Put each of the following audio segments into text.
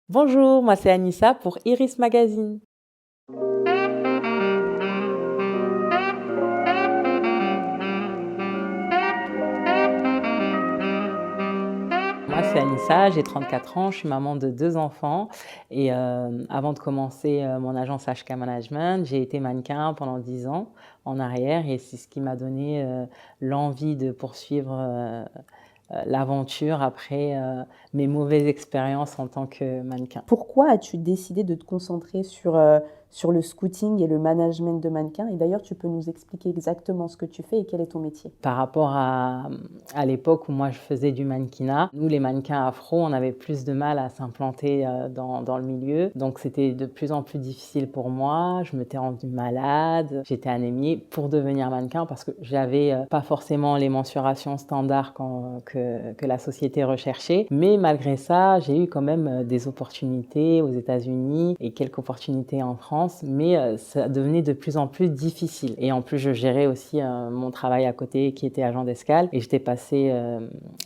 Bonjour, moi c'est Anissa pour Iris Magazine. Moi c'est Anissa, j'ai 34 ans, je suis maman de 2 enfants et avant de commencer, mon agence HK Management, j'ai été mannequin pendant 10 ans en arrière et c'est ce qui m'a donné, l'envie de poursuivre, l'aventure après, mes mauvaises expériences en tant que mannequin. Pourquoi as-tu décidé de te concentrer sur le scouting et le management de mannequins? Et d'ailleurs, tu peux nous expliquer exactement ce que tu fais et quel est ton métier? Par rapport à l'époque où moi je faisais du mannequinat, nous les mannequins afro, on avait plus de mal à s'implanter dans le milieu. Donc c'était de plus en plus difficile pour moi. Je m'étais rendue malade, j'étais anémiée pour devenir mannequin parce que j'avais pas forcément les mensurations standards que la société recherchait. Mais malgré ça, j'ai eu quand même des opportunités aux États-Unis et quelques opportunités en France, mais ça devenait de plus en plus difficile. Et en plus, je gérais aussi mon travail à côté qui était agent d'escale et j'étais passée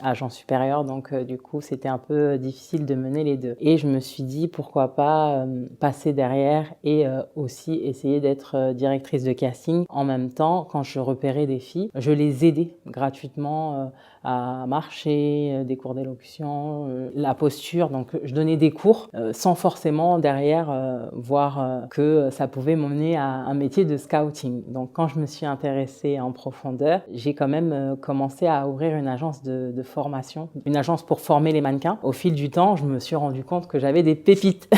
agent supérieur, donc du coup, c'était un peu difficile de mener les deux. Et je me suis dit, pourquoi pas passer derrière et aussi essayer d'être directrice de casting. En même temps, quand je repérais des filles, je les aidais gratuitement à marcher, des cours d'élocution, la posture. Donc je donnais des cours sans forcément derrière voir que ça pouvait m'emmener à un métier de scouting. Donc quand je me suis intéressée en profondeur, j'ai quand même commencé à ouvrir une agence de formation, une agence pour former les mannequins. Au fil du temps, je me suis rendu compte que j'avais des pépites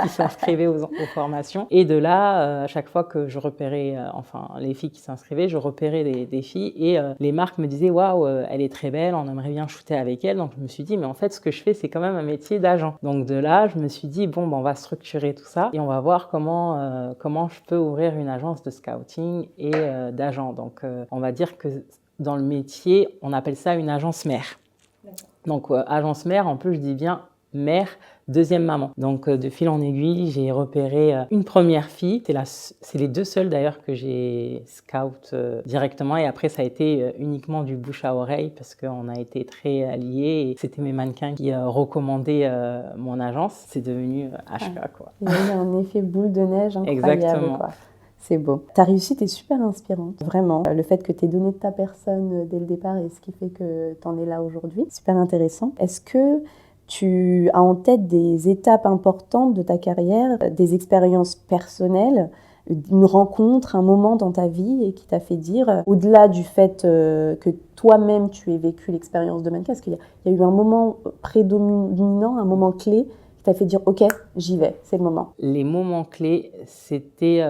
qui s'inscrivaient aux formations. Et de là, à chaque fois que je repérais, enfin les filles qui s'inscrivaient, je repérais des filles et les marques me disaient waouh, elle est très belle, on aimerait bien shooter avec elle. Donc je me suis dit mais en fait ce que je fais c'est quand même un métier d'agent. Donc de là je me suis dit bon ben, on va structurer tout ça et on va voir comment je peux ouvrir une agence de scouting et d'agent. Donc on va dire que dans le métier on appelle ça une agence mère. Donc agence mère, en plus je dis bien mère, deuxième maman. Donc de fil en aiguille, j'ai repéré une première fille. C'est les deux seules d'ailleurs que j'ai scout directement et après ça a été uniquement du bouche à oreille parce qu'on a été très liés et c'était mes mannequins qui recommandaient mon agence. C'est devenu HK quoi. Il y a eu un effet boule de neige incroyable, Exactement. quoi. C'est beau. Ta réussite est super inspirante, vraiment. Le fait que tu aies donné de ta personne dès le départ et ce qui fait que tu en es là aujourd'hui, super intéressant. Est-ce que tu as en tête des étapes importantes de ta carrière, des expériences personnelles, une rencontre, un moment dans ta vie et qui t'a fait dire, au-delà du fait que toi-même tu aies vécu l'expérience de mannequin, est-ce qu'il y a eu un moment prédominant, un moment clé qui t'a fait dire ok, j'y vais, c'est le moment? Les moments clés, c'était,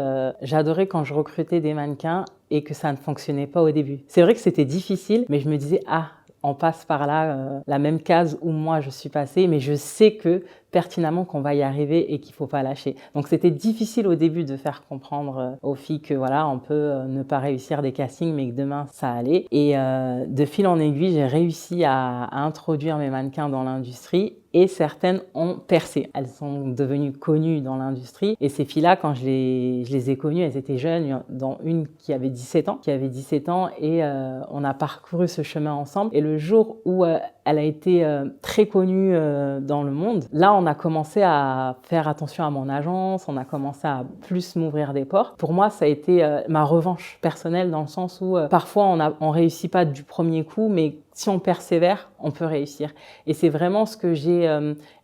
j'adorais quand je recrutais des mannequins et que ça ne fonctionnait pas au début. C'est vrai que c'était difficile, mais je me disais: «Ah, on passe par là, la même case où moi je suis passée, mais je sais que pertinemment qu'on va y arriver et qu'il faut pas lâcher». Donc c'était difficile au début de faire comprendre aux filles que voilà, on peut ne pas réussir des castings, mais que demain ça allait. Et de fil en aiguille, j'ai réussi à introduire mes mannequins dans l'industrie et certaines ont percé. Elles sont devenues connues dans l'industrie et ces filles-là, quand je les ai connues, elles étaient jeunes, dont une qui avait 17 ans, et on a parcouru ce chemin ensemble. Et le jour où elle a été très connue dans le monde, là on a commencé à faire attention à mon agence, on a commencé à plus m'ouvrir des portes. Pour moi, ça a été ma revanche personnelle dans le sens où parfois on réussit pas du premier coup, mais si on persévère, on peut réussir. Et c'est vraiment ce que j'ai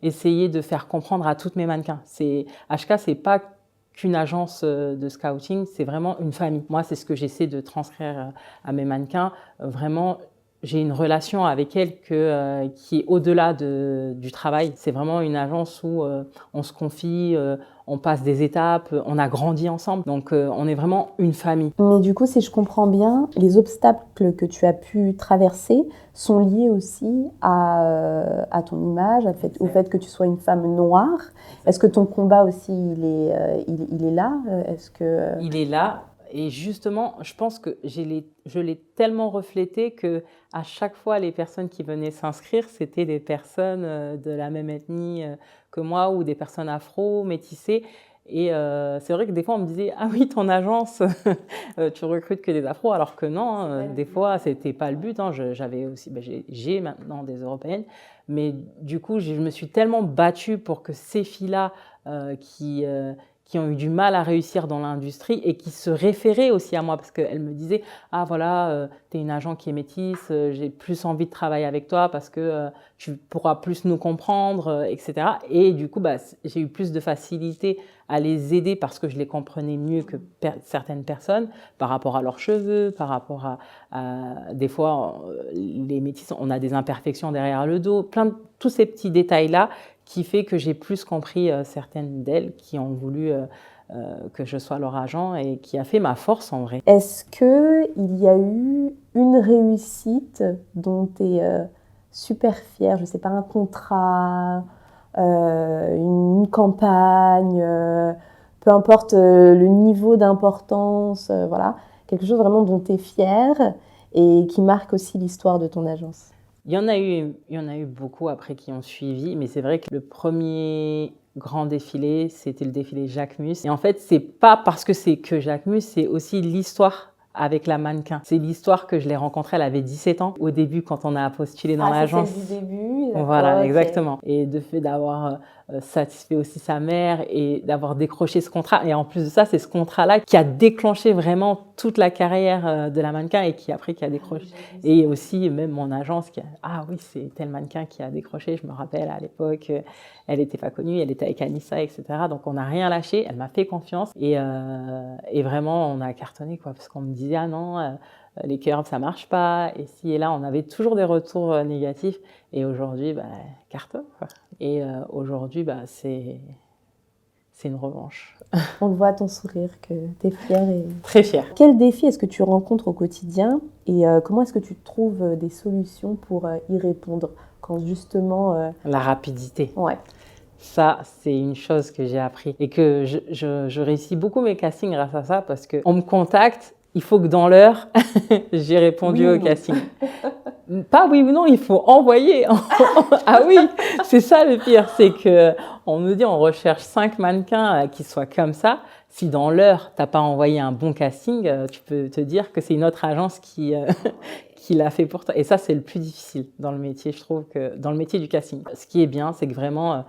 essayé de faire comprendre à toutes mes mannequins. HK, c'est pas qu'une agence de scouting, c'est vraiment une famille. Moi, c'est ce que j'essaie de transcrire à mes mannequins. Vraiment, j'ai une relation avec elles qui est au-delà du travail. C'est vraiment une agence où on se confie, on passe des étapes, on a grandi ensemble. Donc, on est vraiment une famille. Mais du coup, si je comprends bien, les obstacles que tu as pu traverser sont liés aussi à ton image, au fait que tu sois une femme noire. Est-ce que ton combat aussi, il est là? Il est là. Et justement, je pense que je l'ai tellement reflété que à chaque fois, les personnes qui venaient s'inscrire, c'était des personnes de la même ethnie que moi ou des personnes afro, métissées. Et c'est vrai que des fois, on me disait: «Ah oui, ton agence, tu recrutes que des Afros», alors que non, hein, des fois, c'était pas le but, hein. J'avais aussi, j'ai maintenant des Européennes, mais du coup, je me suis tellement battue pour que ces filles-là, qui ont eu du mal à réussir dans l'industrie et qui se référaient aussi à moi parce qu'elles me disaient: «Ah voilà, tu es une agent qui est métisse, j'ai plus envie de travailler avec toi parce que, tu pourras plus nous comprendre», et cetera. Et du coup, j'ai eu plus de facilité à les aider parce que je les comprenais mieux que certaines personnes par rapport à leurs cheveux, par rapport des fois, les métisses, on a des imperfections derrière le dos, tous ces petits détails-là qui fait que j'ai plus compris certaines d'elles qui ont voulu que je sois leur agent et qui a fait ma force en vrai. Est-ce qu'il y a eu une réussite dont tu es super fière? Je ne sais pas, un contrat, une campagne, peu importe le niveau d'importance, voilà. Quelque chose vraiment dont tu es fière et qui marque aussi l'histoire de ton agence. Il y en a eu beaucoup après qui ont suivi, mais c'est vrai que le premier grand défilé, c'était le défilé Jacquemus. Et en fait, c'est pas parce que c'est que Jacquemus, c'est aussi l'histoire avec la mannequin. C'est l'histoire que je l'ai rencontrée, elle avait 17 ans au début quand on a postulé dans l'agence. C'est celle du début, d'accord. Voilà, exactement. Et de fait d'avoir satisfait aussi sa mère et d'avoir décroché ce contrat. Et en plus de ça, c'est ce contrat-là qui a déclenché vraiment toute la carrière de la mannequin et qui après qui a décroché. Et aussi même mon agence qui a, ah oui, c'est tel mannequin qui a décroché. Je me rappelle à l'époque, elle n'était pas connue, elle était avec Anissa, etc. Donc on n'a rien lâché, elle m'a fait confiance et vraiment on a cartonné quoi, parce qu'on me disait ah non, les curves ça marche pas. Et si et là, on avait toujours des retours négatifs. Et aujourd'hui, cartonne quoi. Et aujourd'hui, c'est une revanche. On le voit à ton sourire que tu es fière. Très fière. Quels défis est-ce que tu rencontres au quotidien et comment est-ce que tu trouves des solutions pour y répondre quand justement... La rapidité. Ouais. Ça, c'est une chose que j'ai appris et que je réussis beaucoup mes castings grâce à ça parce qu'on me contacte, il faut que dans l'heure, j'ai répondu au casting. Pas oui ou non, il faut envoyer. Ah oui, c'est ça le pire, c'est que on nous dit on recherche 5 mannequins qui soient comme ça. Si dans l'heure, t'as pas envoyé un bon casting, tu peux te dire que c'est une autre agence qui l'a fait pour toi. Et ça, c'est le plus difficile dans le métier, je trouve, que dans le métier du casting. Ce qui est bien, c'est que vraiment,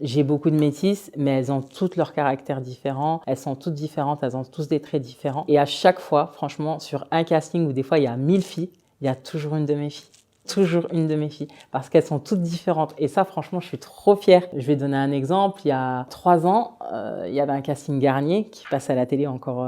j'ai beaucoup de métisses, mais elles ont toutes leurs caractères différents. Elles sont toutes différentes, elles ont tous des traits différents. Et à chaque fois, franchement, sur un casting où des fois il y a 1000 filles, il y a toujours une de mes filles. Toujours une de mes filles, parce qu'elles sont toutes différentes. Et ça, franchement, je suis trop fière. Je vais donner un exemple. Il y a 3 ans, il y avait un casting Garnier qui passait à la télé encore,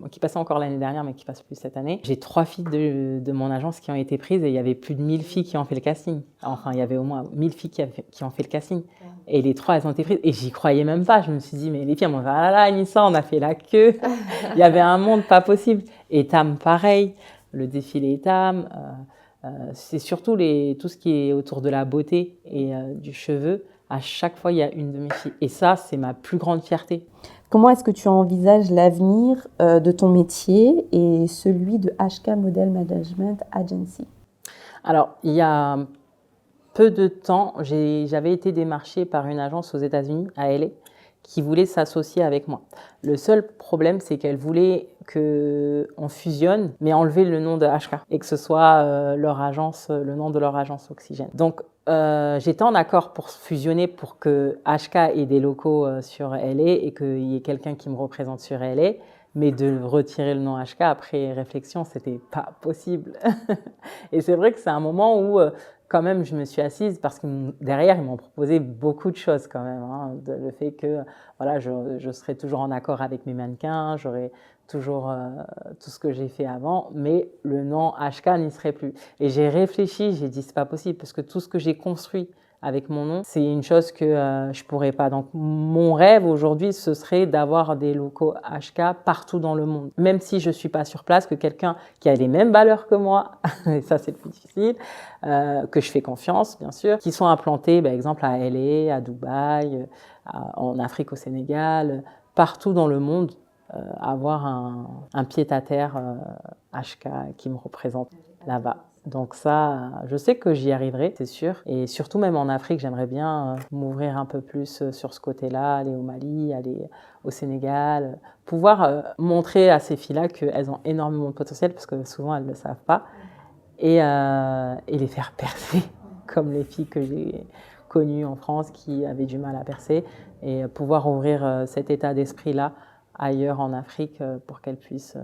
qui passait encore l'année dernière, mais qui passe plus cette année. J'ai 3 filles de mon agence qui ont été prises et il y avait plus de 1000 filles qui ont fait le casting. Enfin, il y avait au moins 1000 filles qui ont fait le casting. Et les 3, elles ont été prises. Et j'y croyais même pas. Je me suis dit, mais les filles, elles m'ont dit, ah là là, Anissa, on a fait la queue. Il y avait un monde pas possible. Et Tam, pareil. Le défilé Tam. C'est surtout tout ce qui est autour de la beauté et du cheveu. À chaque fois, il y a une de mes filles. Et ça, c'est ma plus grande fierté. Comment est-ce que tu envisages l'avenir de ton métier et celui de HK Model Management Agency? Alors, il y a peu de temps, j'avais été démarchée par une agence aux États-Unis, à LA, qui voulait s'associer avec moi. Le seul problème, c'est qu'elle voulait qu'on fusionne, mais enlever le nom de HK et que ce soit leur agence, le nom de leur agence Oxygène. Donc, j'étais en accord pour fusionner pour que HK ait des locaux sur LA et qu'il y ait quelqu'un qui me représente sur LA. Mais de retirer le nom HK après réflexion, c'était pas possible. Et c'est vrai que c'est un moment où quand même je me suis assise parce que derrière ils m'ont proposé beaucoup de choses quand même, hein, le fait que voilà je serais toujours en accord avec mes mannequins, j'aurais toujours tout ce que j'ai fait avant, mais le nom HK n'y serait plus. Et j'ai réfléchi, j'ai dit c'est pas possible parce que tout ce que j'ai construit avec mon nom, c'est une chose que je pourrais pas. Donc mon rêve aujourd'hui, ce serait d'avoir des locaux HK partout dans le monde. Même si je suis pas sur place, que quelqu'un qui a les mêmes valeurs que moi, et ça c'est le plus difficile, que je fais confiance bien sûr, qui sont implantés par exemple à LA, à Dubaï, en Afrique, au Sénégal, partout dans le monde, avoir un pied-à-terre HK qui me représente là-bas. Donc ça, je sais que j'y arriverai, c'est sûr. Et surtout même en Afrique, j'aimerais bien m'ouvrir un peu plus sur ce côté-là, aller au Mali, aller au Sénégal, pouvoir montrer à ces filles-là qu'elles ont énormément de potentiel, parce que souvent elles ne le savent pas, et les faire percer, comme les filles que j'ai connues en France qui avaient du mal à percer, et pouvoir ouvrir cet état d'esprit-là ailleurs en Afrique pour qu'elles puissent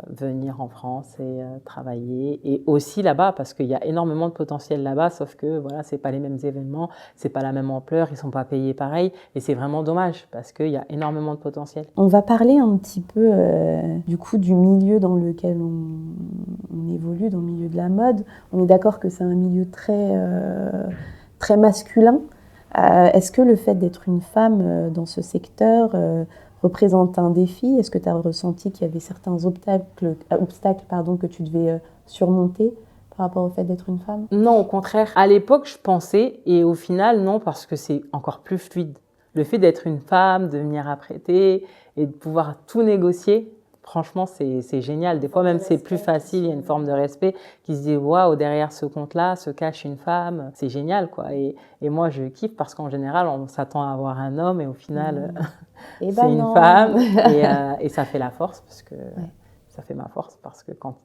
venir en France et travailler, et aussi là-bas, parce qu'il y a énormément de potentiel là-bas, sauf que voilà, c'est pas les mêmes événements, c'est pas la même ampleur, ils sont pas payés pareil, et c'est vraiment dommage parce qu'il y a énormément de potentiel. On va parler un petit peu du coup du milieu dans lequel on évolue, dans le milieu de la mode. On est d'accord que c'est un milieu très masculin. Est-ce que le fait d'être une femme dans ce secteur représente un défi? Est-ce que tu as ressenti qu'il y avait certains obstacles que tu devais surmonter par rapport au fait d'être une femme? Non, au contraire. À l'époque, je pensais, et au final, non, parce que c'est encore plus fluide. Le fait d'être une femme, de venir apprêter et de pouvoir tout négocier, franchement, c'est génial. Des fois, même, c'est plus facile. Il y a une forme de respect qui se dit, waouh, derrière ce compte-là se cache une femme. C'est génial, quoi. Et moi, je kiffe parce qu'en général, on s'attend à avoir un homme et au final, c'est une femme. Et ça fait la force, parce que ça fait ma force, parce que quand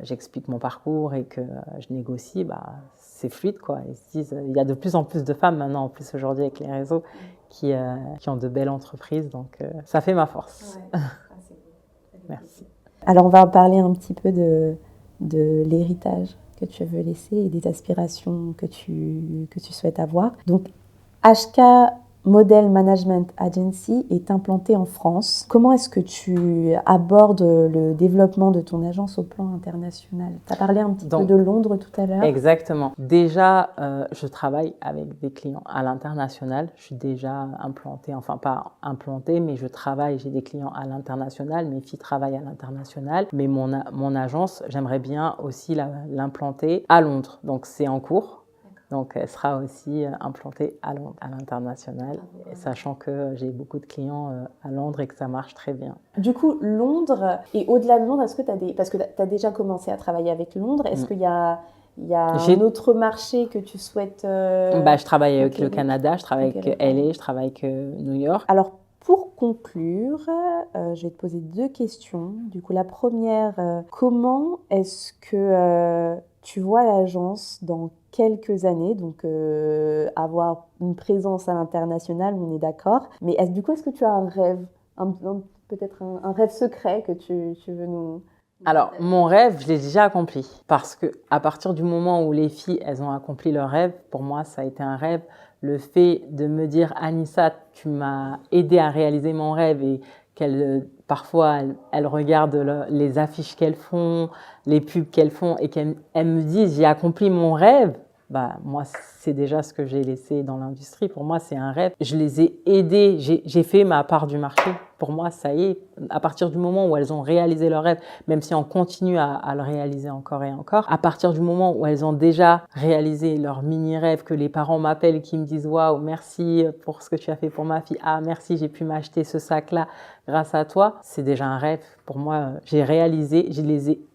j'explique mon parcours et que je négocie, c'est fluide, quoi. Ils se disent, il y a de plus en plus de femmes maintenant, en plus aujourd'hui avec les réseaux, qui ont de belles entreprises, donc ça fait ma force. Ouais. Merci. Alors on va parler un petit peu de l'héritage que tu veux laisser et des aspirations que tu souhaites avoir. Donc HK Model Management Agency est implantée en France. Comment est-ce que tu abordes le développement de ton agence au plan international? Tu as parlé un petit peu de Londres tout à l'heure. Exactement. Déjà, je travaille avec des clients à l'international. Je suis déjà implantée, enfin pas implantée, mais je travaille, j'ai des clients à l'international. Mes filles travaillent à l'international. Mais mon agence, j'aimerais bien aussi l'implanter à Londres. Donc c'est en cours. Donc, elle sera aussi implantée à Londres, à l'international, sachant que j'ai beaucoup de clients à Londres et que ça marche très bien. Du coup, Londres, et au-delà de Londres, est-ce que tu as parce que tu as déjà commencé à travailler avec Londres, est-ce qu'il y a un autre marché que tu souhaites je travaille avec le Canada, je travaille avec LA, je travaille avec New York. Alors, pour conclure, je vais te poser 2 questions. Du coup, la première, comment est-ce que tu vois l'agence dans quelques années, donc avoir une présence à l'international, on est d'accord. Mais est-ce que tu as un rêve, peut-être un rêve secret que tu veux nous... Alors, mon rêve, je l'ai déjà accompli. Parce qu'à partir du moment où les filles, elles ont accompli leur rêve, pour moi, ça a été un rêve. Le fait de me dire, Anissa, tu m'as aidé à réaliser mon rêve, et parfois, elles regardent les affiches qu'elles font, les pubs qu'elles font, et qu'elles me disent, j'ai accompli mon rêve. Moi, c'est déjà ce que j'ai laissé dans l'industrie. Pour moi, c'est un rêve. Je les ai aidées, j'ai fait ma part du marché. Pour moi, ça y est, à partir du moment où elles ont réalisé leur rêve, même si on continue à le réaliser encore et encore, à partir du moment où elles ont déjà réalisé leur mini-rêve, que les parents m'appellent et qui me disent « Waouh, merci pour ce que tu as fait pour ma fille. Ah, merci, j'ai pu m'acheter ce sac-là grâce à toi. » C'est déjà un rêve. Pour moi, j'ai réalisé,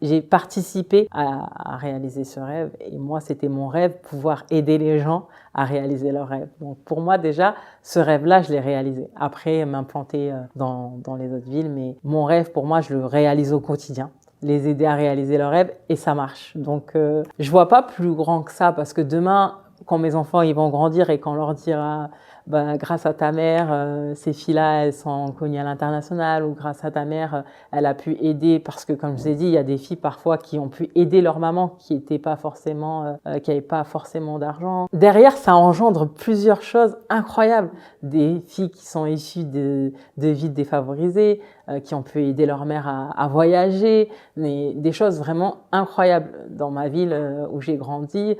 j'ai participé à réaliser ce rêve. Et moi, c'était mon rêve, pouvoir aider les gens à réaliser leurs rêves. Donc pour moi, déjà, ce rêve-là, je l'ai réalisé. Après, m'implanter dans les autres villes, mais mon rêve, pour moi, je le réalise au quotidien. Les aider à réaliser leurs rêves, et ça marche. Donc je vois pas plus grand que ça, parce que demain, quand mes enfants ils vont grandir et qu'on leur dira grâce à ta mère, ces filles-là, elles sont connues à l'international, ou grâce à ta mère, elle a pu aider, parce que comme je vous ai dit, il y a des filles parfois qui ont pu aider leur maman, qui n'avaient pas forcément d'argent. Derrière, ça engendre plusieurs choses incroyables. Des filles qui sont issues de vies défavorisées, qui ont pu aider leur mère à voyager, mais des choses vraiment incroyables. Dans ma ville où j'ai grandi,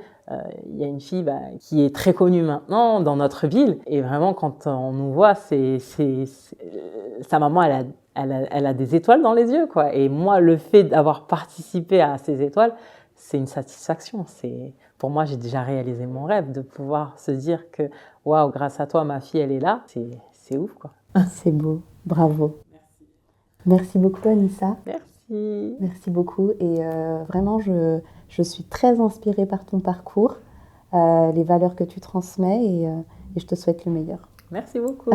il y a une fille qui est très connue maintenant dans notre ville, et vraiment quand on nous voit, sa maman, elle a des étoiles dans les yeux, quoi. Et moi, le fait d'avoir participé à ces étoiles, c'est une satisfaction. Pour moi, j'ai déjà réalisé mon rêve, de pouvoir se dire que waouh, grâce à toi, ma fille, elle est là. C'est ouf, quoi. C'est beau, bravo. Merci beaucoup, Anissa. Merci. Merci. Merci beaucoup et vraiment je suis très inspirée par ton parcours, les valeurs que tu transmets et je te souhaite le meilleur. Merci beaucoup.